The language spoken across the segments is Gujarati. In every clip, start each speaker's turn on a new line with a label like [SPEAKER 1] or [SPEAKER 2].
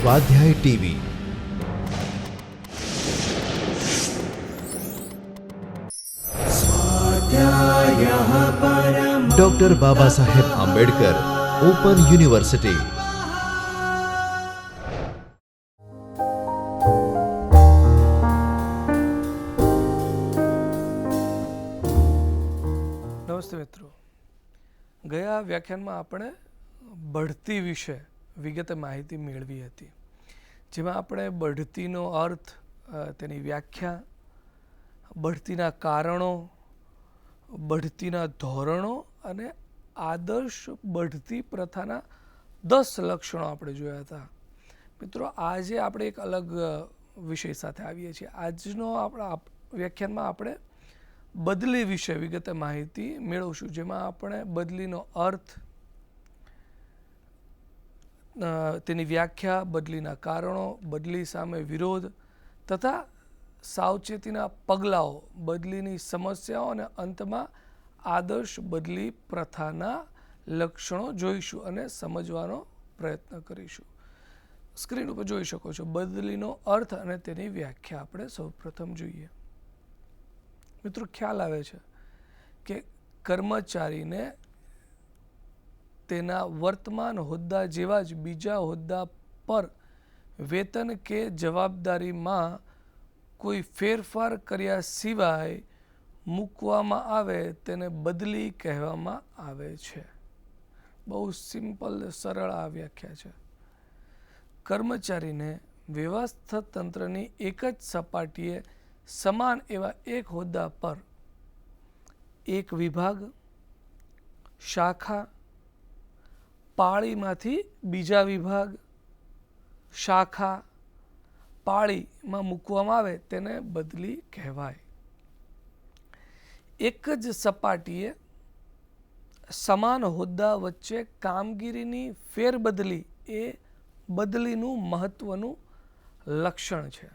[SPEAKER 1] સ્વાધ્યાય TV. Doctor Baba Saheb Ambedkar open university.
[SPEAKER 2] નમસ્તે મિત્રો, ગયા વ્યાખ્યાનમાં આપણે બઢતી વિશે વિગતે માહિતી મેળવી હતી, જેમાં આપણે બઢતીનો અર્થ, તેની વ્યાખ્યા, બઢતીના કારણો, બઢતીના ધોરણો અને આદર્શ બઢતી પ્રથાના 10 લક્ષણો આપણે જોયા હતા. મિત્રો, આજે આપણે એક અલગ વિષય સાથે આવીએ છીએ. આજનો આપણા વ્યાખ્યાનમાં આપણે બદલી વિશે વિગતે માહિતી મેળવશું, જેમાં આપણે બદલીનો અર્થ, તેની વ્યાખ્યા, બદલીના કારણો, બદલી સામે વિરોધ તથા સાવચેતીના પગલાઓ, બદલીની સમસ્યાઓ અને અંતમાં આદર્શ બદલી પ્રથાના લક્ષણો જોઈશું અને સમજવાનો પ્રયત્ન કરીશું. સ્ક્રીન ઉપર જોઈ શકો છો બદલીનો અર્થ અને તેની વ્યાખ્યા આપણે સૌપ્રથમ જોઈએ. મિત્રો, ખ્યાલ આવે છે કે કર્મચારીને તેના વર્તમાન હોદ્દા જેવા જ બીજા હોદ્દા પર વેતન કે જવાબદારીમાં કોઈ ફેરફાર કર્યા સિવાય મૂકવામાં આવે તેને બદલી કહેવામાં આવે છે. બહુ સિમ્પલ, સરળ આ વ્યાખ્યા છે. કર્મચારીને વ્યવસ્થા તંત્રની એક જ સપાટીએ સમાન એવા એક હોદ્દા પર એક વિભાગ, શાખા, પાળીમાંથી બીજા વિભાગ, શાખા, પાળીમાં મૂકવામાં આવે તેને બદલી કહેવાય. એક જ સપાટીએ સમાન હોદ્દા વચ્ચે કામગીરીની ફેરબદલી એ બદલીનું મહત્વનું લક્ષણ છે.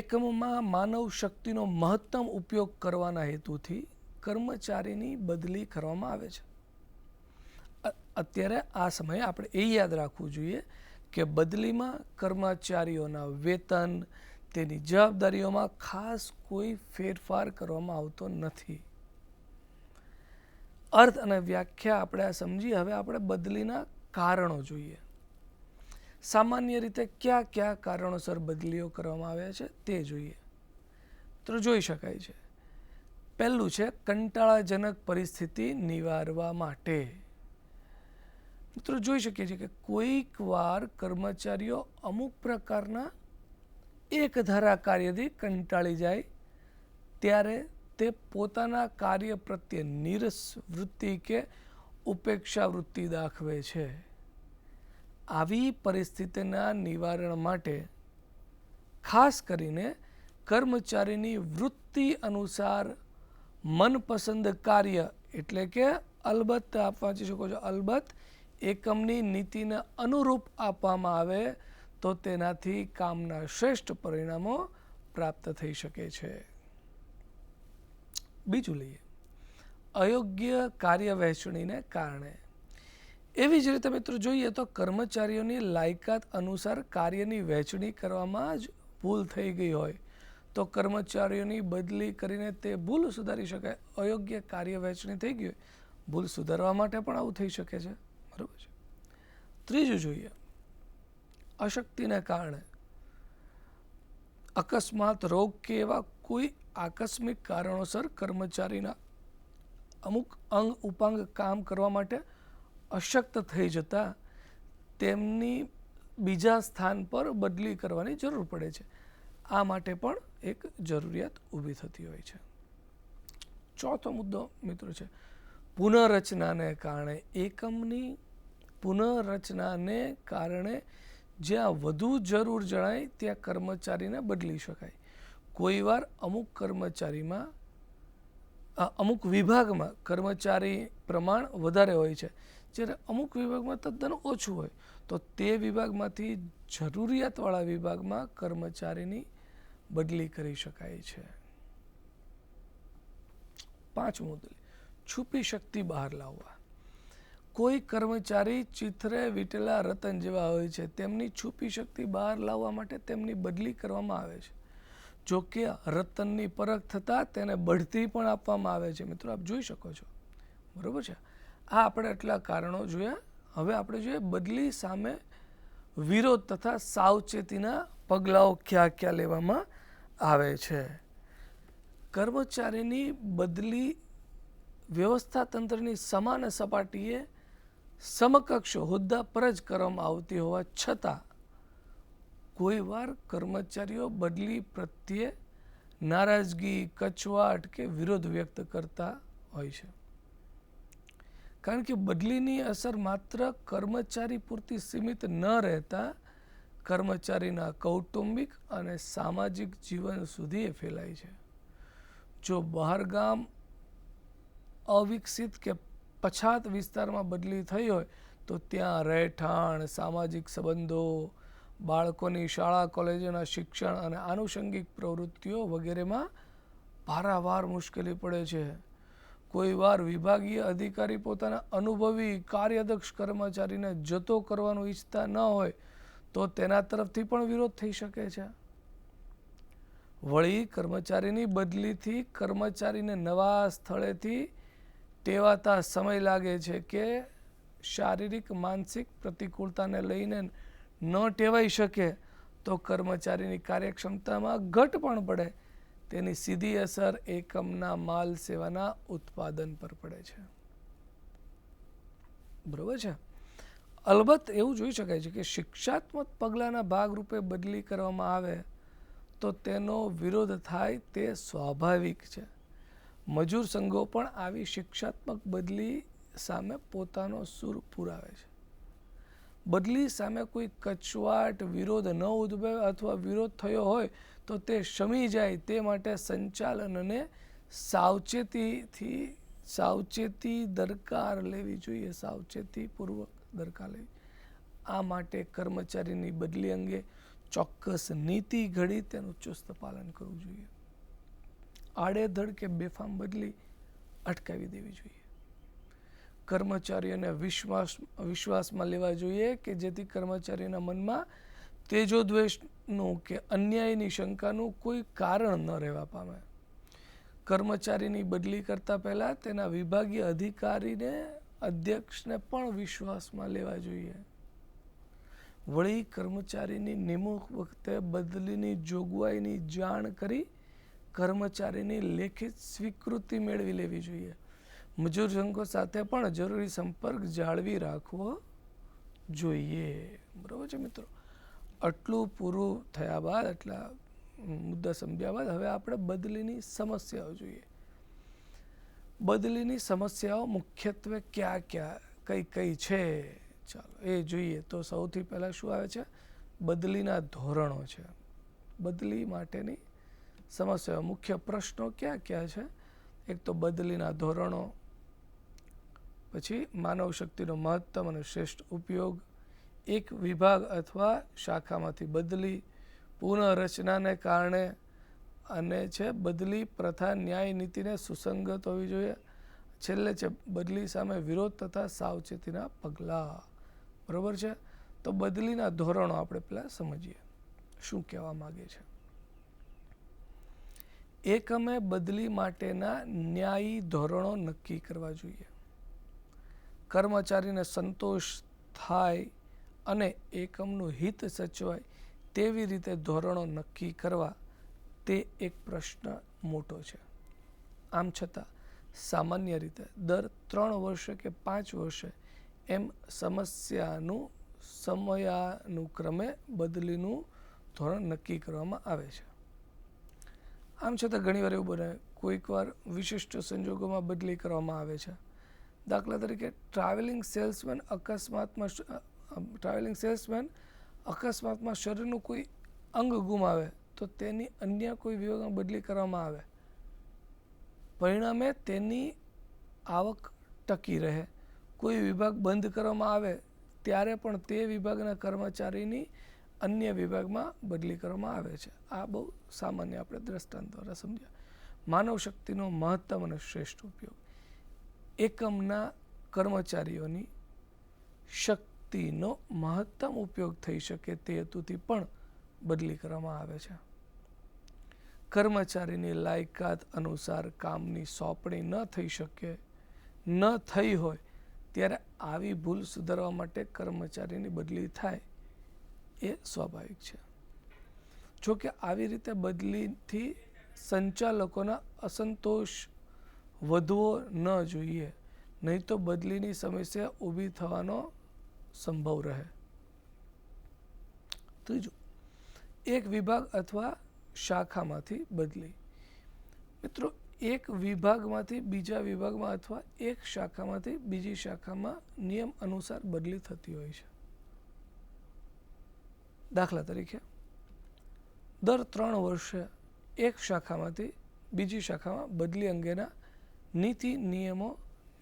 [SPEAKER 2] એકમમાં માનવ શક્તિનો મહત્તમ ઉપયોગ કરવાના હેતુથી કર્મચારીની બદલી કરવામાં આવે છે. અત્યારે આ સમયે આપણે એ યાદ રાખવું જોઈએ કે બદલીમાં કર્મચારીઓના વેતન, તેની જવાબદારીઓમાં ખાસ કોઈ ફેરફાર કરવામાં આવતો નથી. અર્થ અને વ્યાખ્યા આપણે આ સમજી. હવે આપણે બદલીના કારણો જોઈએ. સામાન્ય રીતે કયા કયા કારણોસર બદલીઓ કરવામાં આવ્યા છે તે જોઈએ. તો જોઈ શકાય છે. પહેલું છે કંટાળાજનક પરિસ્થિતિ નિવારવા માટે. મિત્રો, જોઈ શકીએ છીએ કે કોઈક વાર કર્મચારીઓ અમુક પ્રકારના એક ધારા કાર્યથી કંટાળી જાય ત્યારે તે પોતાના કાર્ય પ્રત્યે નીરસ વૃત્તિ કે ઉપેક્ષા વૃત્તિ દાખવે છે. આવી પરિસ્થિતિના નિવારણ માટે ખાસ કરીને કર્મચારીની વૃત્તિ અનુસાર મનપસંદ કાર્ય, એટલે કે અલબત્ત આપ વાંચી શકો છો, અલબત્ત એકમની નીતિને અનુરૂપ આપવામાં આવે તો તેનાથી કામના શ્રેષ્ઠ પરિણામો પ્રાપ્ત થઈ શકે છે. બીજું લઈએ, અયોગ્ય કાર્ય વહેંચણીને કારણે. એવી જ રીતે મિત્રો જોઈએ તો કર્મચારીઓની લાયકાત અનુસાર કાર્યની વહેંચણી કરવામાં જ ભૂલ થઈ ગઈ હોય તો કર્મચારીઓની બદલી કરીને તે ભૂલ સુધારી શકાય. અયોગ્ય કાર્ય વહેંચણી થઈ ગઈ હોય, ભૂલ સુધારવા માટે પણ આવું થઈ શકે છે. બરાબર છે. ત્રીજું જોઈએ, અશક્તિને કારણે. અકસ્માત, રોગ કે એવા કોઈ આકસ્મિક કારણોસર કર્મચારીના અમુક અંગ ઉપાંગ કામ કરવા માટે અશક્ત થઈ જતા તેમની બીજા સ્થાન પર બદલી કરવાની જરૂર પડે છે. આ માટે પણ એક જરૂરિયાત ઊભી થતી હોય છે. ચોથો મુદ્દો મિત્રો છે પુનઃરચનાને કારણે. એકમની પુનઃરચનાને કારણે જ્યાં વધુ જરૂર જણાય ત્યાં કર્મચારીને બદલી શકાય. કોઈ વાર અમુક વિભાગમાં કર્મચારી પ્રમાણ વધારે હોય છે, જ્યારે અમુક વિભાગમાં તદ્દન ઓછું હોય તો તે વિભાગમાંથી જરૂરિયાતવાળા વિભાગમાં કર્મચારીની બદલી કરી શકાય છે. પાંચમું, છુપી શક્તિ બહાર લાવવા. કોઈ કર્મચારી ચિથરે વીટેલા રતન જેવા હોય છે, તેમની છુપી શક્તિ બહાર લાવવા માટે તેમની બદલી કરવામાં આવે છે. જો કે રતનની પરખ થતાં તેને બઢતી પણ આપવામાં આવે છે. મિત્રો, આપ જોઈ શકો છો, બરોબર છે. આ આપણે એટલા કારણો જોયા. હવે આપણે જોઈએ બદલી સામે વિરોધ તથા સાવચેતીના પગલાઓ કયા કયા લેવામાં આવે છે. કર્મચારીની બદલી વ્યવસ્થા તંત્રની સમાન સપાટીએ સમકક્ષ હોદ્દા પર જ કરવામાં આવતી હોવા છતાં કોઈ વાર કર્મચારીઓ બદલી પ્રત્યે નારાજગી, કચવાટ કે વિરોધ વ્યક્ત કરતા હોય છે. કારણ કે બદલીની અસર માત્ર કર્મચારી પૂરતી સીમિત ન રહેતા કર્મચારીના કૌટુંબિક અને સામાજિક જીવન સુધી ફેલાય છે. જો બહારગામ અવિકસિત કે પછાત વિસ્તારમાં બદલી થઈ હોય તો ત્યાં રહેઠાણ, સામાજિક સંબંધો, બાળકોની શાળા કોલેજોના શિક્ષણ અને આનુષંગિક પ્રવૃત્તિઓ વગેરેમાં પારાવાર મુશ્કેલી પડે છે. કોઈ વાર વિભાગીય અધિકારી પોતાના અનુભવી કાર્યદક્ષ કર્મચારીને જતો કરવાનું ઈચ્છતા ન હોય તો તેના તરફથી પણ વિરોધ થઈ શકે છે. વળી કર્મચારીની બદલીથી કર્મચારીને નવા સ્થળેથી ટેવાતા સમય લાગે છે કે શારીરિક માનસિક પ્રતિકૂળતાને લઈને ન ટેવાઈ શકે તો કર્મચારીની કાર્યક્ષમતામાં ઘટ પણ પડે. તેની સીધી અસર એકમના માલ સેવાના ઉત્પાદન પર પડે છે. બરોબર છે. અલબત્ત એવું જોઈ શકાય છે કે શિક્ષાત્મક પગલાંના ભાગરૂપે બદલી કરવામાં આવે તો તેનો વિરોધ થાય તે સ્વાભાવિક છે. મજૂર સંઘો પણ આવી શિક્ષાત્મક બદલી સામે પોતાનો સૂર પુરાવે છે. બદલી સામે કોઈ કચવાટ, વિરોધ ન ઉદ્ભવે અથવા વિરોધ થયો હોય તો તે શમી જાય તે માટે સંચાલનને સાવચેતી દરકાર લેવી જોઈએ. સાવચેતીપૂર્વક દરકાર લેવી. આ માટે કર્મચારીની બદલી અંગે ચોક્કસ નીતિ ઘડી તેનું ચુસ્ત પાલન કરવું જોઈએ. આડેધડ કે બેફામ બદલી અટકાવી દેવી જોઈએ. કર્મચારીઓને વિશ્વાસમાં લેવા જોઈએ કે જેથી કર્મચારીના મનમાં તેજોદ્વેષનું કે અન્યાયની શંકાનું કોઈ કારણ ન રહેવા પામે. કર્મચારીની બદલી કરતા પહેલા તેના વિભાગીય અધિકારીને, અધ્યક્ષને પણ વિશ્વાસમાં લેવા જોઈએ. વળી કર્મચારીની નિમણૂક વખતે બદલીની જોગવાઈની જાણ કરી કર્મચારીની લેખિત સ્વીકૃતિ મેળવી લેવી જોઈએ. મજૂર સંઘો સાથે પણ જરૂરી સંપર્ક જાળવી રાખવો જોઈએ. બરાબર છે મિત્રો. આટલું પૂરું થયા બાદ, આટલા મુદ્દા સમજ્યા બાદ હવે આપણે બદલીની સમસ્યાઓ જોઈએ. બદલીની સમસ્યાઓ મુખ્યત્વે કઈ છે, ચાલો એ જોઈએ. તો સૌથી પહેલા શું આવે છે? બદલીના ધોરણો છે. બદલી માટેની સમસ્યાઓ, મુખ્ય પ્રશ્નો કયા છે? એક તો બદલીના ધોરણો, પછી માનવ શક્તિનો મહત્તમ અને શ્રેષ્ઠ ઉપયોગ, એક વિભાગ અથવા શાખામાંથી બદલી, પુનઃરચનાને કારણે, અને છે બદલી પ્રથા ન્યાય નીતિને સુસંગત હોવી જોઈએ. છેલ્લે છે બદલી સામે વિરોધ તથા સાવચેતીના પગલાં. બરોબર છે. તો બદલીના ધોરણો આપણે પહેલા સમજીએ શું કહેવા માંગે છે. એકમે બદલી માટેના ન્યાયી ધોરણો નક્કી કરવા જોઈએ. કર્મચારીને સંતોષ થાય અને એકમનું હિત સચવાય તેવી રીતે ધોરણો નક્કી કરવા તે એક પ્રશ્ન મોટો છે. આમ છતાં સામાન્ય રીતે દર 3 વર્ષે કે 5 વર્ષે એમ સમયાનુક્રમે બદલીનું ધોરણ નક્કી કરવામાં આવે છે. આમ છતાં ઘણીવાર એવું બને, કોઈક વાર વિશિષ્ટ સંજોગોમાં બદલી કરવામાં આવે છે. દાખલા તરીકે ટ્રાવેલિંગ સેલ્સમેન અકસ્માતમાં શરીરનું કોઈ અંગ ગુમાવે તો તેની અન્ય કોઈ વિભાગમાં બદલી કરવામાં આવે. પરિણામે તેની આવક ટકી રહે. કોઈ વિભાગ બંધ કરવામાં આવે ત્યારે પણ તે વિભાગના કર્મચારીની અન્ય વિભાગમાં બદલી કરવામાં આવે છે. આ બહુ સામાન્ય આપણે દ્રષ્ટાંત દ્વારા સમજ્યા. માનવ શક્તિનો મહત્તમ અને શ્રેષ્ઠ ઉપયોગ. એકમના કર્મચારીઓની શક્તિનો મહત્તમ ઉપયોગ થઈ શકે તે હેતુથી પણ બદલી કરવામાં આવે છે. કર્મચારીની લાયકાત અનુસાર કામની સોંપણી ન થઈ શકે, ન થઈ હોય ત્યારે આવી ભૂલ સુધારવા માટે કર્મચારીની બદલી થાય એ સ્વાભાવિક છે. જો કે આવી રીતે બદલીથી સંચાલકોના અસંતોષ વધવો ન જોઈએ, નહીં તો બદલીની સમસ્યા ઊભી થવાનો સંભવ રહે. ત્રીજું, એક વિભાગ અથવા શાખામાંથી બદલી. મિત્રો, એક વિભાગમાંથી બીજા વિભાગમાં અથવા એક શાખામાંથી બીજી શાખામાં નિયમ અનુસાર બદલી થતી હોય છે. દાખલા તરીકે, દર 3 વર્ષે એક શાખામાંથી બીજી શાખામાં બદલી અંગેના નીતિ નિયમો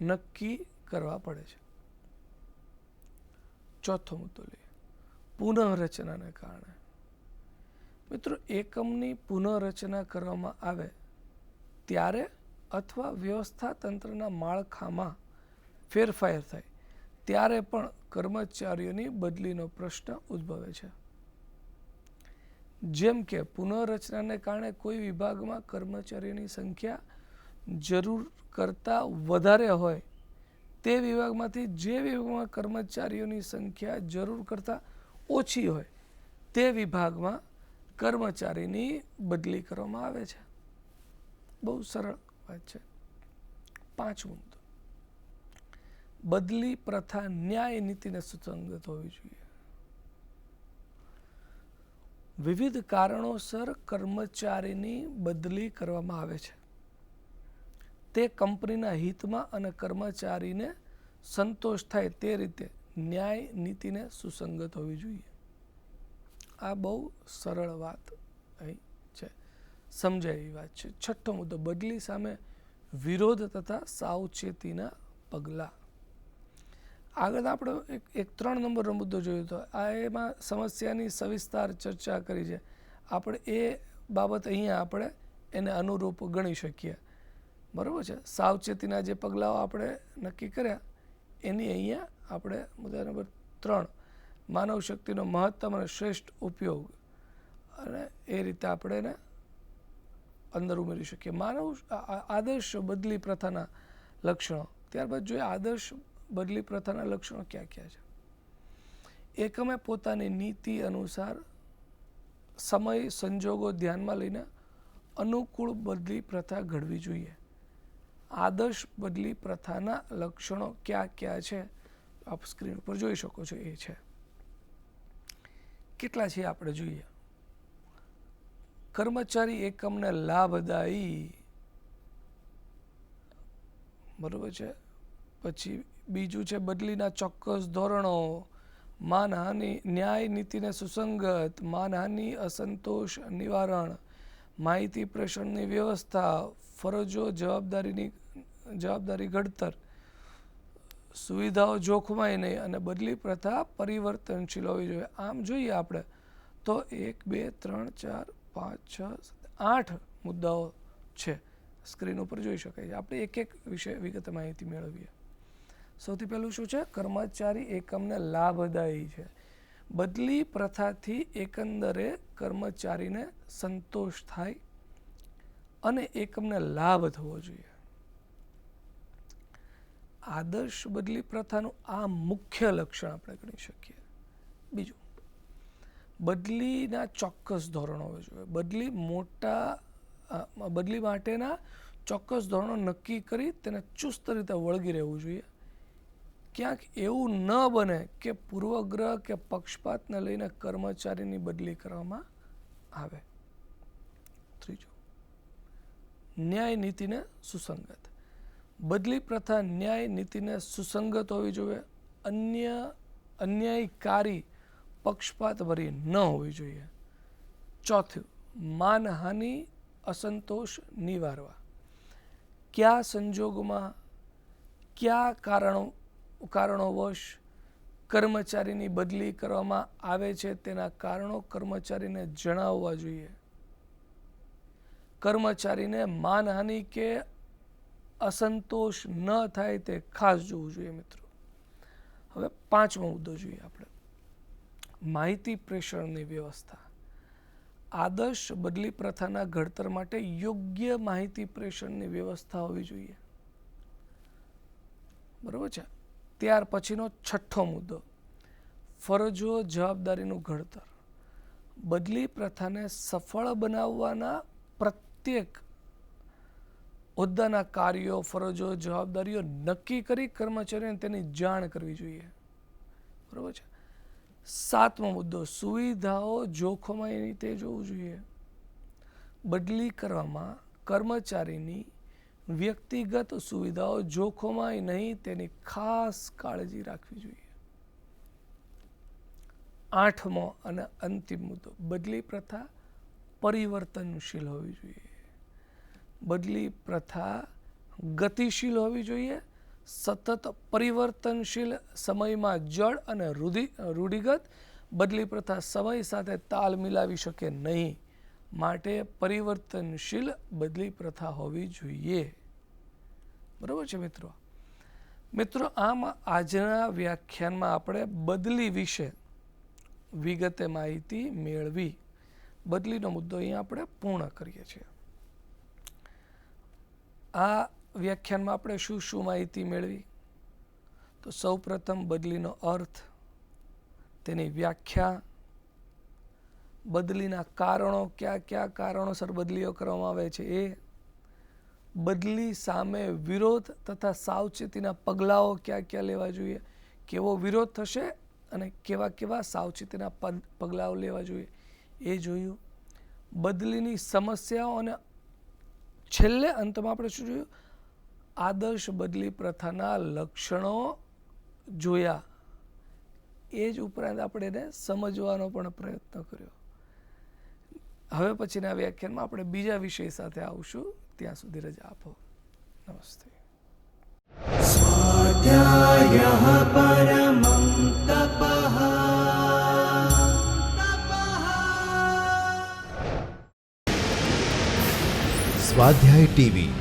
[SPEAKER 2] નક્કી કરવા પડે છે. ચોથો મુદ્દો લઈએ, પુનઃરચનાને કારણે. મિત્રો, એકમની પુનઃરચના કરવામાં આવે ત્યારે અથવા વ્યવસ્થા તંત્રના માળખામાં ફેરફાર થાય ત્યારે પણ કર્મચારીઓની બદલીનો પ્રશ્ન ઉદ્ભવે છે. જેમ કે પુનઃરચનાને કારણે કોઈ વિભાગમાં કર્મચારીઓની સંખ્યા જરૂર કરતાં વધારે હોય, તે વિભાગમાંથી જે વિભાગમાં કર્મચારીઓની સંખ્યા જરૂર કરતાં ઓછી હોય તે વિભાગમાં કર્મચારીની બદલી કરવામાં આવે છે. બહુ સરળ વાત છે. પાંચમો મુદ્દો, બદલી પ્રથા ન્યાય નીતિને સુસંગત હોવી જોઈએ. વિવિધ કારણોસર કર્મચારીની બદલી કરવામાં આવે છે. તે કંપનીના હિતમાં અને કર્મચારીને સંતોષ થાય તે રીતે ન્યાય નીતિને સુસંગત હોવી જોઈએ. આ બહુ સરળ વાત અહીં છે, સમજાય એવી વાત છે. છઠ્ઠો મુદ્દો, બદલી સામે વિરોધ તથા સાવચેતીના પગલાં. આગળ આપણે એક 3 નંબરનો મુદ્દો જોયો હતો. આ એમાં સમસ્યાની સવિસ્તાર ચર્ચા કરી છે. આપણે એ બાબત અહીંયા આપણે એને અનુરૂપ ગણી શકીએ. બરાબર છે. સાવચેતીના જે પગલાઓ આપણે નક્કી કર્યા એની અહીંયા આપણે મુદ્દા નંબર 3, માનવ શક્તિનો મહત્તમ અને શ્રેષ્ઠ ઉપયોગ, અને એ રીતે આપણે એને અંદર ઉમેરી શકીએ. આદર્શ બદલી પ્રથાના લક્ષણો. ત્યારબાદ જોઈએ આદર્શ બદલી પ્રથાના લક્ષણો ક્યાં ક્યાં છે. એકમે પોતાની નીતિ અનુસાર સમય સંજોગો ધ્યાનમાં લઈને અનુકૂળ બદલી પ્રથા ઘડવી જોઈએ. આદર્શ બદલી પ્રથાના લક્ષણો ક્યાં ક્યાં છે આપ સ્ક્રીન ઉપર જોઈ શકો છો. એ છે, કેટલા છે આપણે જોઈએ. કર્મચારી એકમને લાભદાયી, બરોબર છે. પછી બીજું છે બદલીના ચોક્કસ ધોરણો, માનહાનિ, ન્યાય નીતિને સુસંગત, માનહાનિ અસંતોષ નિવારણ, માહિતી પ્રેષણની વ્યવસ્થા, ફરજો જવાબદારી ઘડતર, સુવિધાઓ જોખમાય નહીં અને બદલી પ્રથા પરિવર્તનશીલ હોવી જોઈએ. આમ જોઈએ આપણે તો 1, 2, 3, 4, 5, 6, 8 મુદ્દાઓ છે. સ્ક્રીન ઉપર જોઈ શકાય છે. આપણે એક એક વિશે વિગતે માહિતી મેળવીએ. સૌથી પહેલું શું છે? કર્મચારી એકમને લાભદાયી છે. બદલી પ્રથાથી એકંદરે કર્મચારીને સંતોષ થાય અને એકમને લાભ થવો જોઈએ. આદર્શ બદલી પ્રથાનું આ મુખ્ય લક્ષણ આપણે ગણી શકીએ. બીજું, બદલીના ચોક્કસ ધોરણો હોવા જોઈએ. બદલી માટેના ચોક્કસ ધોરણો નક્કી કરી તેને ચુસ્ત રીતે વળગી રહેવું જોઈએ. ક્યાંક એવું ન બને કે પૂર્વગ્રહ કે પક્ષપાતને લઈને કર્મચારીની બદલી કરવામાં આવે. ત્રીજું, ન્યાય નીતિને સુસંગત. બદલી પ્રથા ન્યાય નીતિને સુસંગત હોવી જોઈએ. અન્યાયકારી પક્ષપાત ભરી ન હોવી જોઈએ. ચોથું, માનહાનિ અસંતોષ નિવારવા. કયા સંજોગોમાં, કયા કારણોવશ કર્મચારીની બદલી કરવામાં આવે છે તેના કારણો કર્મચારીને જણાવવા જોઈએ. કર્મચારીને માનહાનિ કે અસંતોષ ન થાય તે ખાસ જોવું જોઈએ મિત્રો. હવે 5મો મુદ્દો જોઈએ આપણે, માહિતી પ્રેષણની વ્યવસ્થા. આદર્શ બદલી પ્રથાના ઘડતર માટે યોગ્ય માહિતી પ્રેષણની વ્યવસ્થા હોવી જોઈએ. બરોબર છે. ત્યાર પછીનો 6થો મુદ્દો, ફરજો જવાબદારીનું ઘડતર. બદલી પ્રથાને સફળ બનાવવાના પ્રત્યેક હોદ્દાના કાર્યો, ફરજો, જવાબદારીઓ નક્કી કરી કર્મચારીઓને તેની જાણ કરવી જોઈએ. બરોબર છે. 7મો મુદ્દો, સુવિધાઓ જોખમાય નહીં તે જોવું જોઈએ. બદલી કરવામાં કર્મચારીની વ્યક્તિગત સુવિધાઓ જોખમાય નહીં તેની ખાસ કાળજી રાખવી જોઈએ. 8મો અને અંતિમ મુદ્દો, બદલી પ્રથા પરિવર્તનશીલ હોવી જોઈએ. બદલી પ્રથા ગતિશીલ હોવી જોઈએ, સતત પરિવર્તનશીલ, સમયમાં જડ અને રૂઢિગત. બદલી પ્રથા સમય સાથે તાલ મિલાવી શકે નહીં, માટે પરિવર્તનશીલ બદલી પ્રથા હોવી જોઈએ. બરાબર છે મિત્રો. આમ આજના વ્યાખ્યાનમાં આપણે બદલી વિશે વિગતે માહિતી મેળવી. બદલીનો મુદ્દો અહીંયા આપણે પૂર્ણ કરીએ છીએ. આ વ્યાખ્યાનમાં આપણે શું શું માહિતી મેળવી? તો સૌપ્રથમ બદલીનો અર્થ, તેની વ્યાખ્યા, બદલીના કારણો, કયા કયા કારણોસર બદલીઓ કરવામાં આવે છે એ, બદલી સામે વિરોધ તથા સાવચેતીના પગલાઓ કયા કયા લેવા જોઈએ, કેવો વિરોધ થશે અને કેવા કેવા સાવચેતીના પગલાઓ લેવા જોઈએ એ જોયું. બદલીની સમસ્યાઓ અને છેલ્લે અંતમાં આપણે શું જોયું? આદર્શ બદલી પ્રથાના લક્ષણો જોયા. એ જ ઉપરાંત આપણે એને સમજવાનો પણ પ્રયત્ન કર્યો. હવે પછીના વ્યાખ્યાનમાં આપણે બીજા વિષય સાથે આવશું. ત્યાં સુધી રજા આપો. નમસ્તે.
[SPEAKER 3] સ્વાધ્યાયઃ પરમં તપઃ.
[SPEAKER 1] સ્વાધ્યાય ટીવી